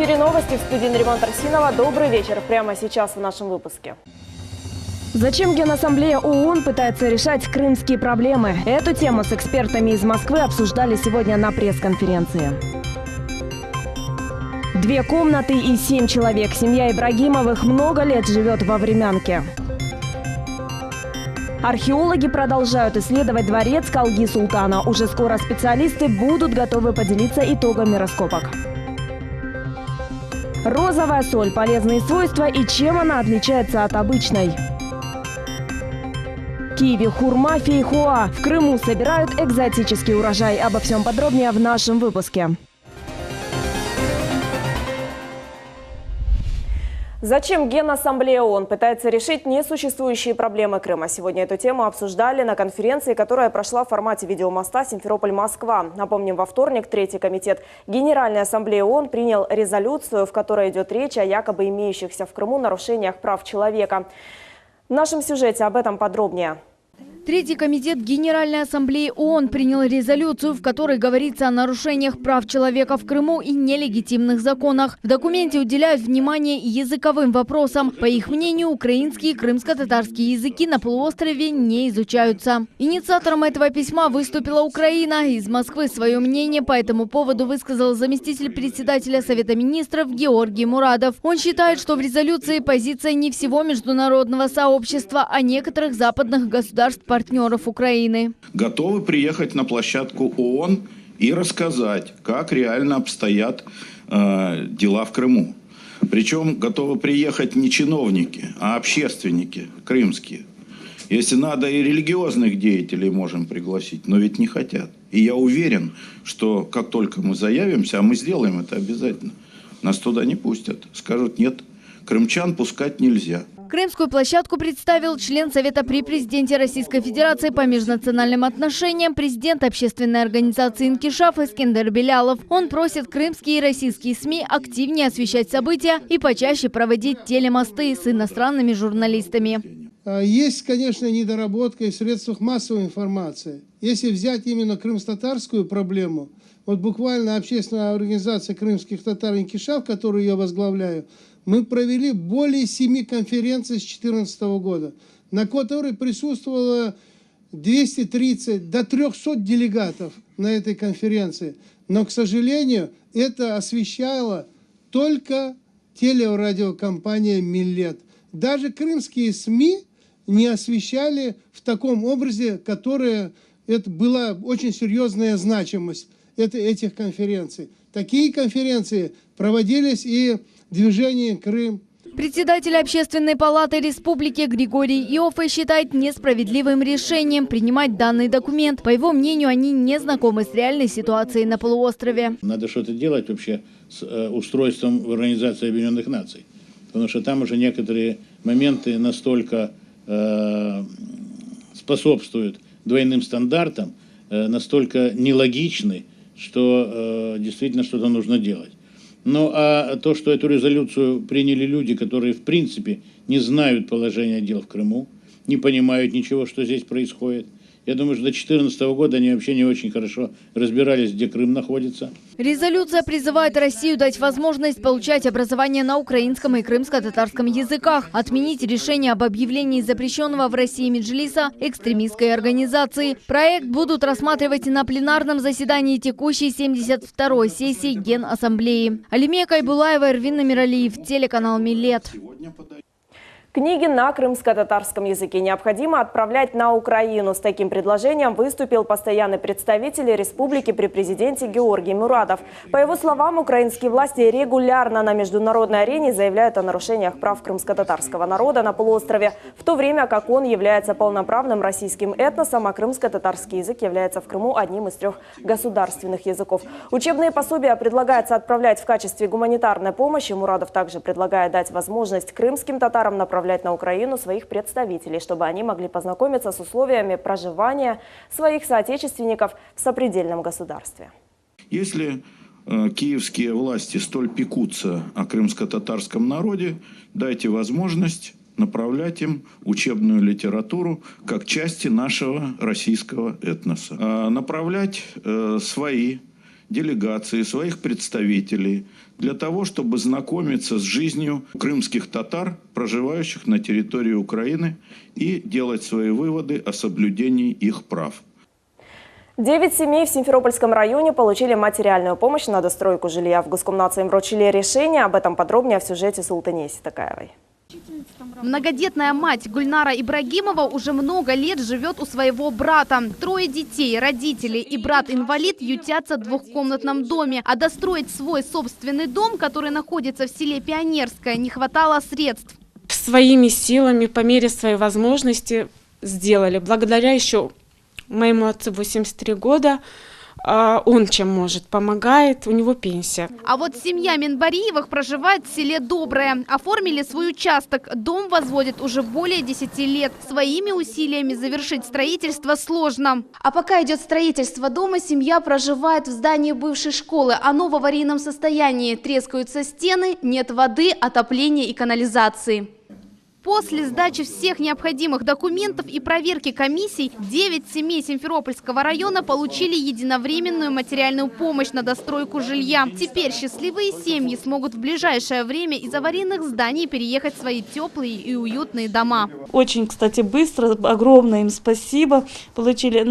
эфире новости, в студии Нариман Тарсинова. Добрый вечер. Прямо сейчас в нашем выпуске. Зачем Генассамблея ООН пытается решать крымские проблемы? Эту тему с экспертами из Москвы обсуждали сегодня на пресс-конференции. 2 комнаты и 7 человек. Семья Ибрагимовых много лет живет во Времянке. Археологи продолжают исследовать дворец Калги Султана. Уже скоро специалисты будут готовы поделиться итогами раскопок. Розовая соль. Полезные свойства и чем она отличается от обычной. Киви, хурма, фейхоа. В Крыму собирают экзотический урожай. Обо всем подробнее в нашем выпуске. Зачем Генассамблея ООН пытается решить несуществующие проблемы Крыма? Сегодня эту тему обсуждали на конференции, которая прошла в формате видеомоста Симферополь-Москва. Напомним, во вторник Третий комитет Генеральной Ассамблеи ООН принял резолюцию, в которой идет речь о якобы имеющихся в Крыму нарушениях прав человека. В нашем сюжете об этом подробнее. Третий комитет Генеральной Ассамблеи ООН принял резолюцию, в которой говорится о нарушениях прав человека в Крыму и нелегитимных законах. В документе уделяют внимание языковым вопросам. По их мнению, украинские и крымско-татарские языки на полуострове не изучаются. Инициатором этого письма выступила Украина. Из Москвы свое мнение по этому поводу высказал заместитель председателя Совета министров Георгий Мурадов. Он считает, что в резолюции позиция не всего международного сообщества, а некоторых западных государств-партнеров Украины. Готовы приехать на площадку ООН и рассказать, как реально обстоят дела в Крыму. Причем готовы приехать не чиновники, а общественники крымские. Если надо, и религиозных деятелей можем пригласить, но ведь не хотят. И я уверен, что как только мы заявимся, а мы сделаем это обязательно, нас туда не пустят. Скажут: нет, крымчан пускать нельзя. Крымскую площадку представил член Совета при президенте Российской Федерации по межнациональным отношениям, президент общественной организации «Инкишаф» Искендер Белялов. Он просит крымские и российские СМИ активнее освещать события и почаще проводить телемосты с иностранными журналистами. Есть, конечно, недоработка и в средствах массовой информации. Если взять именно крымско-татарскую проблему, вот буквально общественная организация крымских татар «Инкишаф», которую я возглавляю, мы провели более 7 конференций с 2014 года, на которой присутствовало 230 до 300 делегатов на этой конференции. Но, к сожалению, это освещала только телерадиокомпания «Миллет». Даже крымские СМИ не освещали в таком образе, которое это была очень серьезная значимость этих конференций. Такие конференции проводились и движение «Крым». Председатель Общественной палаты республики Григорий Иоффе считает несправедливым решением принимать данный документ. По его мнению, они не знакомы с реальной ситуацией на полуострове. Надо что-то делать вообще с устройством в Организации Объединенных Наций. Потому что там уже некоторые моменты настолько способствуют двойным стандартам, настолько нелогичны, что действительно что-то нужно делать. Ну а то, что эту резолюцию приняли люди, которые в принципе не знают положения дел в Крыму, не понимают ничего, что здесь происходит. Я думаю, что до 2014 года они вообще не очень хорошо разбирались, где Крым находится. Резолюция призывает Россию дать возможность получать образование на украинском и крымско-татарском языках, отменить решение об объявлении запрещенного в России Меджлиса экстремистской организации. Проект будут рассматривать на пленарном заседании текущей 72-й сессии Генассамблеи. Алимия Кайбулаева, Эрвин Намиралиев, телеканал «Миллет». Книги на крымско-татарском языке необходимо отправлять на Украину. С таким предложением выступил постоянный представитель республики при президенте Георгий Мурадов. По его словам, украинские власти регулярно на международной арене заявляют о нарушениях прав крымско-татарского народа на полуострове, в то время как он является полноправным российским этносом, а крымско-татарский язык является в Крыму одним из 3 государственных языков. Учебные пособия предлагается отправлять в качестве гуманитарной помощи. Мурадов также предлагает дать возможность крымским татарам направлять на Украину своих представителей, чтобы они могли познакомиться с условиями проживания своих соотечественников в сопредельном государстве. Если киевские власти столь пекутся о крымско-татарском народе, дайте возможность направлять им учебную литературу как части нашего российского этноса. Направлять свои делегации, своих представителей для того, чтобы знакомиться с жизнью крымских татар, проживающих на территории Украины, и делать свои выводы о соблюдении их прав. 9 семей в Симферопольском районе получили материальную помощь на достройку жилья. В Госкомнадзоре им вручили решение. Об этом подробнее в сюжете Султанеси Такаевой. Многодетная мать Гульнара Ибрагимова уже много лет живет у своего брата. 3 детей, родители и брат-инвалид ютятся в двухкомнатном доме. А достроить свой собственный дом, который находится в селе Пионерское, не хватало средств. Своими силами, по мере своей возможности сделали. Благодаря еще моему отцу 83 года, он чем может, помогает, у него пенсия. А вот семья Минбариевых проживает в селе Доброе. Оформили свой участок. Дом возводят уже более 10 лет. Своими усилиями завершить строительство сложно. А пока идет строительство дома, семья проживает в здании бывшей школы. Оно в аварийном состоянии. Трескаются стены, нет воды, отопления и канализации. После сдачи всех необходимых документов и проверки комиссий 9 семей Симферопольского района получили единовременную материальную помощь на достройку жилья. Теперь счастливые семьи смогут в ближайшее время из аварийных зданий переехать в свои теплые и уютные дома. Очень, кстати, быстро. Огромное им спасибо. Получили,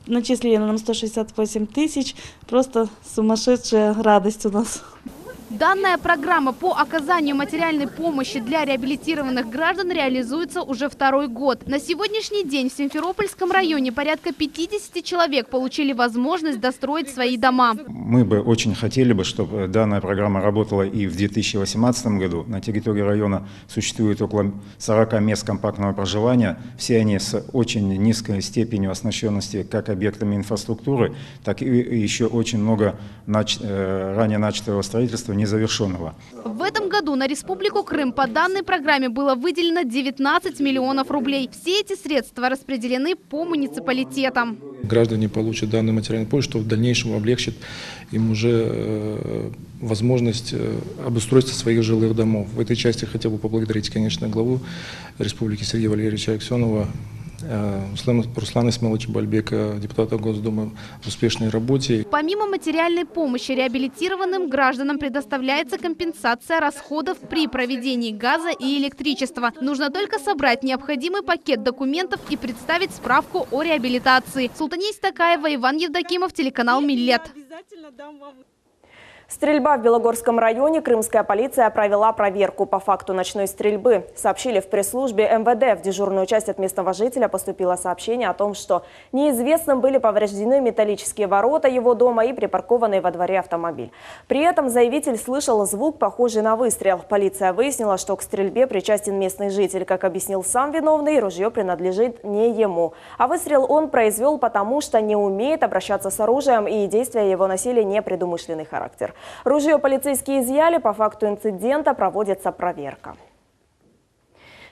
начислили нам 168 тысяч. Просто сумасшедшая радость у нас. Данная программа по оказанию материальной помощи для реабилитированных граждан реализуется уже 2-й год. На сегодняшний день в Симферопольском районе порядка 50 человек получили возможность достроить свои дома. Мы бы очень хотели бы, чтобы данная программа работала и в 2018 году. На территории района существует около 40 мест компактного проживания. Все они с очень низкой степенью оснащенности как объектами инфраструктуры, так и еще очень много ранее начатого строительства незавершенного. В этом году на Республику Крым по данной программе было выделено 19 миллионов рублей. Все эти средства распределены по муниципалитетам. Граждане получат данную материальную помощь, что в дальнейшем облегчит им уже возможность обустройства своих жилых домов. В этой части хотел бы поблагодарить, конечно, главу Республики Сергея Валерьевича Аксенова, Руслана Исмаиловича Бальбека, депутата Госдумы, в успешной работе. Помимо материальной помощи реабилитированным гражданам предоставляется компенсация расходов при проведении газа и электричества. Нужно только собрать необходимый пакет документов и представить справку о реабилитации. Султанеси Такаева, Иван Евдокимов, телеканал Миллет. Стрельба в Белогорском районе. Крымская полиция провела проверку по факту ночной стрельбы. Сообщили в пресс-службе МВД. В дежурную часть от местного жителя поступило сообщение о том, что неизвестным были повреждены металлические ворота его дома и припаркованный во дворе автомобиль. При этом заявитель слышал звук, похожий на выстрел. Полиция выяснила, что к стрельбе причастен местный житель. Как объяснил сам виновный, ружье принадлежит не ему. А выстрел он произвел потому, что не умеет обращаться с оружием, и действия его носили непредумышленный характер. Ружье полицейские изъяли. По факту инцидента проводится проверка.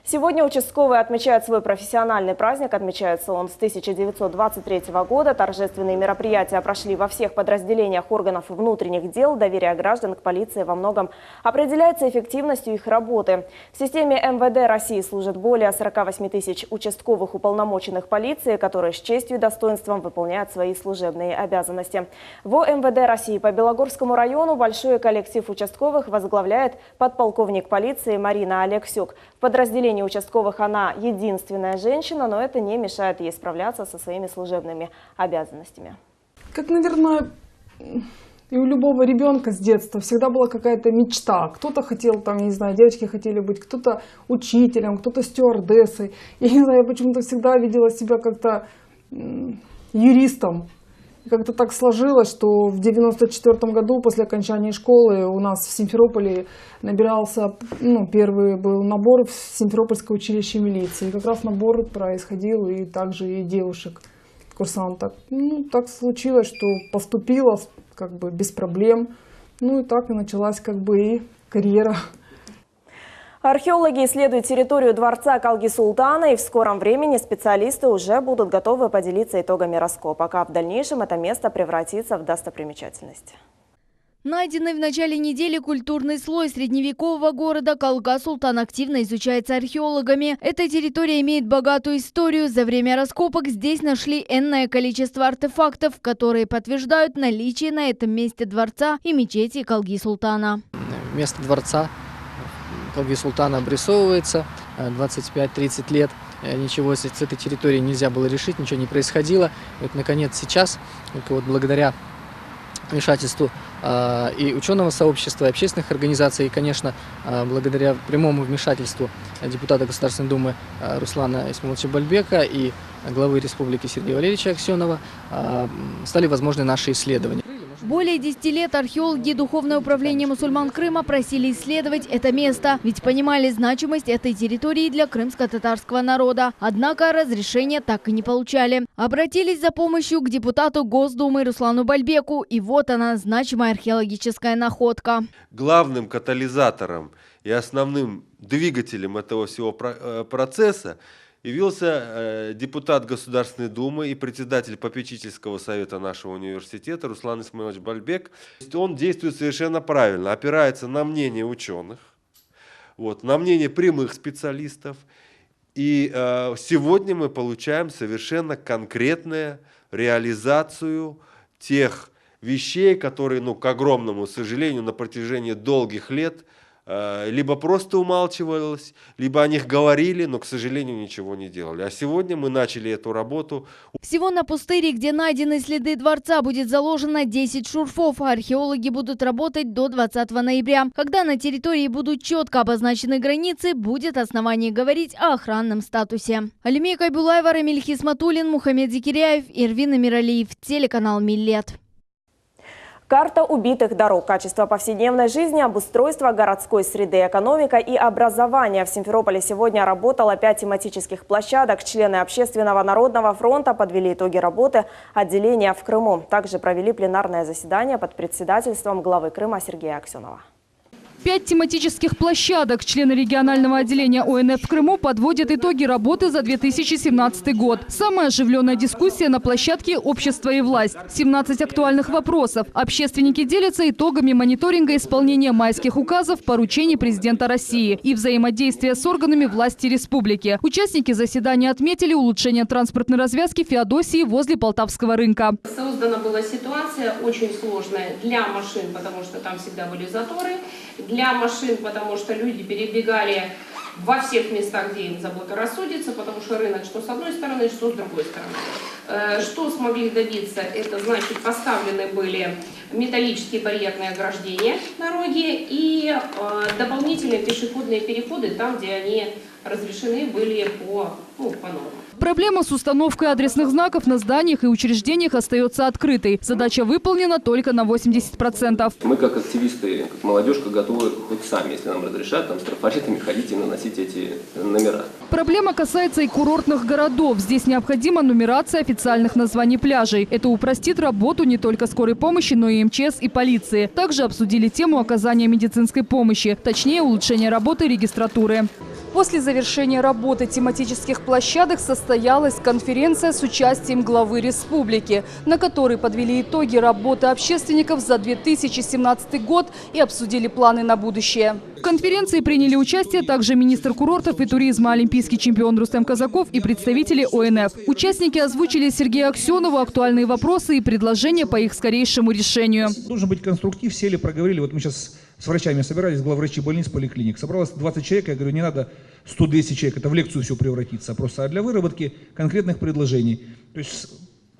Сегодня участковые отмечают свой профессиональный праздник. Отмечается он с 1923 года. Торжественные мероприятия прошли во всех подразделениях органов внутренних дел. Доверие граждан к полиции во многом определяется эффективностью их работы. В системе МВД России служат более 48 тысяч участковых уполномоченных полиции, которые с честью и достоинством выполняют свои служебные обязанности. В МВД России по Белогорскому району большой коллектив участковых возглавляет подполковник полиции Марина Алексюк. В подразделении участковых она единственная женщина, но это не мешает ей справляться со своими служебными обязанностями. Как, наверное, и у любого ребенка с детства всегда была какая-то мечта. Кто-то хотел, там, не знаю, девочки хотели быть, кто-то учителем, кто-то стюардессой. Я не знаю, я почему-то всегда видела себя как-то юристом. Как-то так сложилось, что в 1994 году после окончания школы у нас в Симферополе набирался, первый был набор в Симферопольское училище милиции. И как раз набор происходил и также и девушек, курсанток. Так случилось, что поступила как бы без проблем. И так и началась как бы и карьера. Археологи исследуют территорию дворца Калги-Султана, и в скором времени специалисты уже будут готовы поделиться итогами раскопок, а в дальнейшем это место превратится в достопримечательность. Найденный в начале недели культурный слой средневекового города Калга-Султан активно изучается археологами. Эта территория имеет богатую историю. За время раскопок здесь нашли энное количество артефактов, которые подтверждают наличие на этом месте дворца и мечети Калги-Султана. Место дворца Калги-Султана обрисовывается 25-30 лет. Ничего с этой территорией нельзя было решить, ничего не происходило. Вот, наконец, сейчас, только вот благодаря вмешательству и ученого сообщества, и общественных организаций, и, конечно, благодаря прямому вмешательству депутата Государственной Думы Руслана Исмаиловича Бальбека и главы республики Сергея Валерьевича Аксенова, стали возможны наши исследования. Более 10 лет археологи и Духовное управление мусульман Крыма просили исследовать это место, ведь понимали значимость этой территории для крымско-татарского народа. Однако разрешения так и не получали. Обратились за помощью к депутату Госдумы Руслану Бальбеку, и вот она, значимая археологическая находка. Главным катализатором и основным двигателем этого всего процесса явился депутат Государственной Думы и председатель попечительского совета нашего университета Руслан Исмаилович Бальбек. Он действует совершенно правильно, опирается на мнение ученых, на мнение прямых специалистов. И сегодня мы получаем совершенно конкретную реализацию тех вещей, которые, к огромному сожалению, на протяжении долгих лет либо просто умалчивалось, либо о них говорили, но, к сожалению, ничего не делали. А сегодня мы начали эту работу. Всего на пустыре, где найдены следы дворца, будет заложено 10 шурфов. Археологи будут работать до 20 ноября. Когда на территории будут четко обозначены границы, будет основание говорить о охранном статусе. Алимия Кайбулаева, Рамиль Хисматуллин, Мухаммед Зикиряев, Ирвин Амиралиев, телеканал Миллет. Карта убитых дорог, качество повседневной жизни, обустройство городской среды, экономика и образование. В Симферополе сегодня работало 5 тематических площадок. Члены Общественного народного фронта подвели итоги работы отделения в Крыму. Также провели пленарное заседание под председательством главы Крыма Сергея Аксенова. 5 тематических площадок. Члены регионального отделения ОНФ в Крыму подводят итоги работы за 2017 год. Самая оживленная дискуссия на площадке «Общество и власть». 17 актуальных вопросов. Общественники делятся итогами мониторинга исполнения майских указов, поручений президента России и взаимодействия с органами власти республики. Участники заседания отметили улучшение транспортной развязки Феодосии возле Полтавского рынка. Создана была ситуация очень сложная для машин, потому что там всегда были заторы. Для машин, потому что люди перебегали во всех местах, где им заблагорассудится, потому что рынок что с одной стороны, что с другой стороны. Что смогли добиться? Это значит, поставлены были металлические барьерные ограждения на дороге и дополнительные пешеходные переходы там, где они разрешены были по нормам. Проблема с установкой адресных знаков на зданиях и учреждениях остается открытой. Задача выполнена только на 80%. Мы как активисты, как молодежка готовы хоть сами, если нам разрешат, с трафаретами ходить и наносить эти номера. Проблема касается и курортных городов. Здесь необходима нумерация официальных названий пляжей. Это упростит работу не только скорой помощи, но и МЧС и полиции. Также обсудили тему оказания медицинской помощи, точнее улучшения работы регистратуры. После завершения работы тематических площадок состоялась конференция с участием главы республики, на которой подвели итоги работы общественников за 2017 год и обсудили планы на будущее. В конференции приняли участие также министр курортов и туризма, олимпийский чемпион Рустем Казаков и представители ОНФ. Участники озвучили Сергею Аксенову актуальные вопросы и предложения по их скорейшему решению. Должен быть конструктив, сели, проговорили. Вот мы сейчас с врачами собирались, главврачи больниц, поликлиник. Собралось 20 человек, я говорю, не надо 100-200 человек, это в лекцию все превратится, просто для выработки конкретных предложений. То есть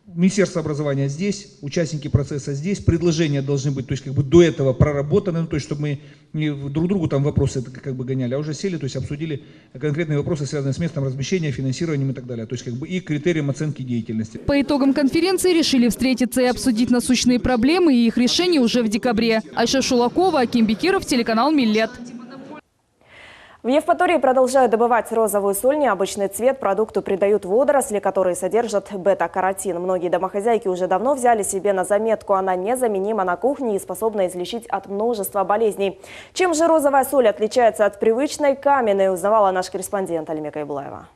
Министерство образования здесь, участники процесса здесь, предложения должны быть, то есть до этого проработаны, то есть чтобы мы не друг другу там вопросы гоняли, а уже сели, то есть обсудили конкретные вопросы, связанные с местом размещения, финансированием и так далее, то есть и критериям оценки деятельности. По итогам конференции решили встретиться и обсудить насущные проблемы и их решения уже в декабре. Айша Шулакова, Аким Бекиров, телеканал Миллет. В Евпатории продолжают добывать розовую соль. Необычный цвет продукту придают водоросли, которые содержат бета-каротин. Многие домохозяйки уже давно взяли себе на заметку. Она незаменима на кухне и способна излечить от множества болезней. Чем же розовая соль отличается от привычной каменной, узнавала наш корреспондент Алимия Кайбулаева.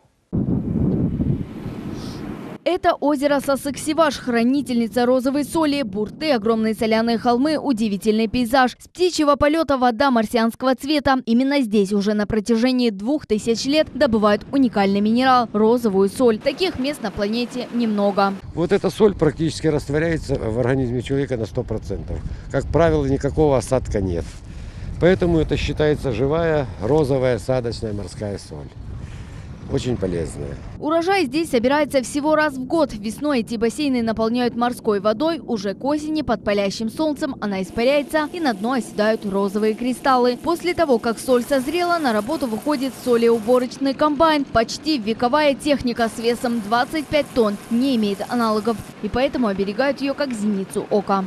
Это озеро Сасык-Севаш, хранительница розовой соли, бурты, огромные соляные холмы, удивительный пейзаж. С птичьего полета вода марсианского цвета. Именно здесь уже на протяжении 2000 лет добывают уникальный минерал – розовую соль. Таких мест на планете немного. Вот эта соль практически растворяется в организме человека на 100%. Как правило, никакого осадка нет. Поэтому это считается живая, розовая, осадочная морская соль. Очень полезная. Урожай здесь собирается всего раз в год. Весной эти бассейны наполняют морской водой. Уже к осени под палящим солнцем она испаряется, и на дно оседают розовые кристаллы. После того, как соль созрела, на работу выходит солеуборочный комбайн. Почти вековая техника с весом 25 тонн. Не имеет аналогов. И поэтому оберегают ее как зеницу ока.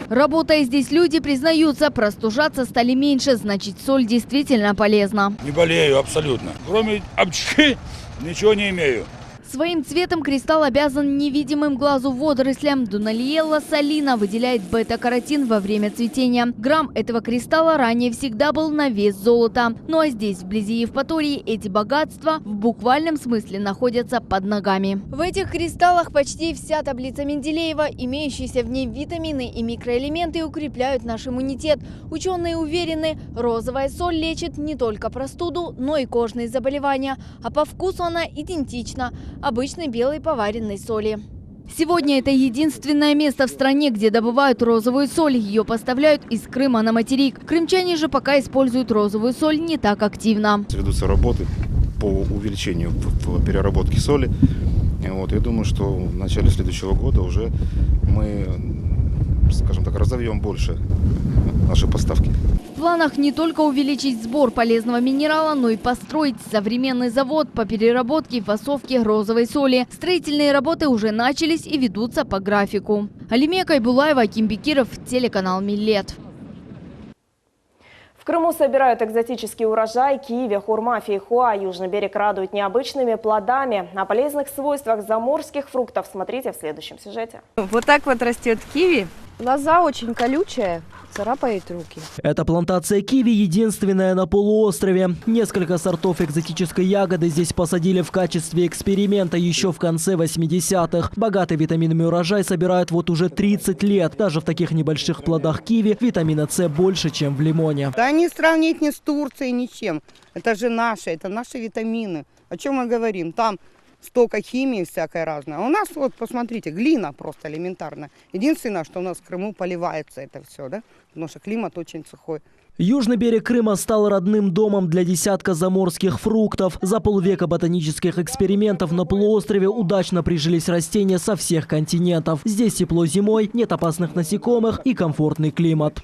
Работая здесь, люди признаются, простужаться стали меньше, значит, соль действительно полезна. Не болею абсолютно. Кроме обчхи ничего не имею. Своим цветом кристалл обязан невидимым глазу водорослям. Дуналиелла солина выделяет бета-каротин во время цветения. Грамм этого кристалла ранее всегда был на вес золота. Ну а здесь, вблизи Евпатории, эти богатства в буквальном смысле находятся под ногами. В этих кристаллах почти вся таблица Менделеева. Имеющиеся в ней витамины и микроэлементы укрепляют наш иммунитет. Ученые уверены, розовая соль лечит не только простуду, но и кожные заболевания. А по вкусу она идентична обычной белой поваренной соли. Сегодня это единственное место в стране, где добывают розовую соль. Ее поставляют из Крыма на материк. Крымчане же пока используют розовую соль не так активно. Ведутся работы по увеличению в переработке соли. Я думаю, что в начале следующего года уже мы, скажем так, разовьем больше наши поставки. В планах не только увеличить сбор полезного минерала, но и построить современный завод по переработке и фасовке розовой соли. Строительные работы уже начались и ведутся по графику. Алимия Кайбулаева, Аким Бекиров, телеканал Миллет. В Крыму собирают экзотический урожай киви, хурма, фейхоа. Южный берег радует необычными плодами. О полезных свойствах заморских фруктов смотрите в следующем сюжете. Вот так вот растет киви. Лоза очень колючая, царапает руки. Эта плантация киви единственная на полуострове. Несколько сортов экзотической ягоды здесь посадили в качестве эксперимента еще в конце 80-х. Богатый витаминами урожай собирают вот уже 30 лет. Даже в таких небольших плодах киви витамина С больше, чем в лимоне. Да не сравнить ни с Турцией, ничем. Это же наши, это наши витамины. О чем мы говорим? Там столько химии всякой разной. А у нас, вот, посмотрите, глина просто элементарно. Единственное, что у нас в Крыму поливается это все, да? Потому что климат очень сухой. Южный берег Крыма стал родным домом для десятка заморских фруктов. За полвека ботанических экспериментов на полуострове удачно прижились растения со всех континентов. Здесь тепло зимой, нет опасных насекомых и комфортный климат.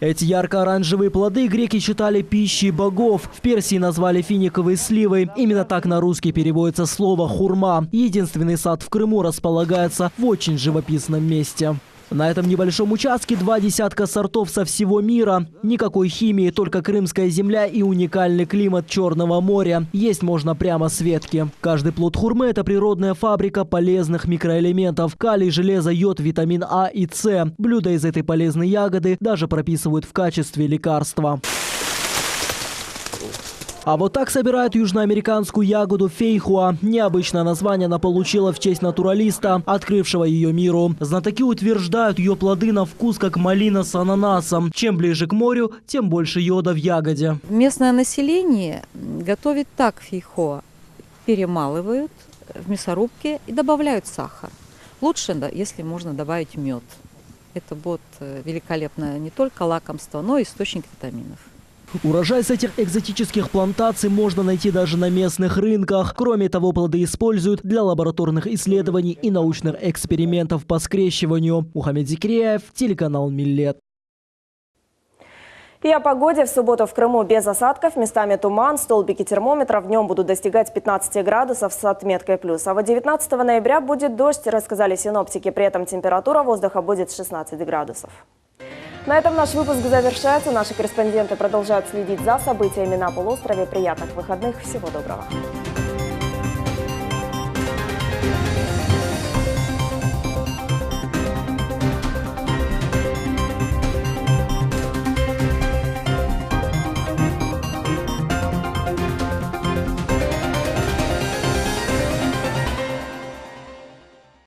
Эти ярко-оранжевые плоды греки считали пищей богов. В Персии назвали финиковой сливой. Именно так на русский переводится слово «хурма». Единственный сад в Крыму располагается в очень живописном месте. На этом небольшом участке 20 сортов со всего мира. Никакой химии, только крымская земля и уникальный климат Черного моря. Есть можно прямо с ветки. Каждый плод хурмы – это природная фабрика полезных микроэлементов. Калий, железо, йод, витамин А и С. Блюда из этой полезной ягоды даже прописывают в качестве лекарства. А вот так собирают южноамериканскую ягоду фейхоа. Необычное название она получила в честь натуралиста, открывшего ее миру. Знатоки утверждают, ее плоды на вкус как малина с ананасом. Чем ближе к морю, тем больше йода в ягоде. Местное население готовит так фейхоа. Перемалывают в мясорубке и добавляют сахар. Лучше, если можно добавить мед. Это будет великолепное не только лакомство, но и источник витаминов. Урожай с этих экзотических плантаций можно найти даже на местных рынках. Кроме того, плоды используют для лабораторных исследований и научных экспериментов по скрещиванию. Мухаммед Зикрияев, телеканал Миллет. И о погоде. В субботу в Крыму без осадков, местами туман, столбики термометров днем будут достигать 15 градусов с отметкой плюс. А вот 19 ноября будет дождь, рассказали синоптики. При этом температура воздуха будет 16 градусов. На этом наш выпуск завершается. Наши корреспонденты продолжают следить за событиями на полуострове. Приятных выходных. Всего доброго.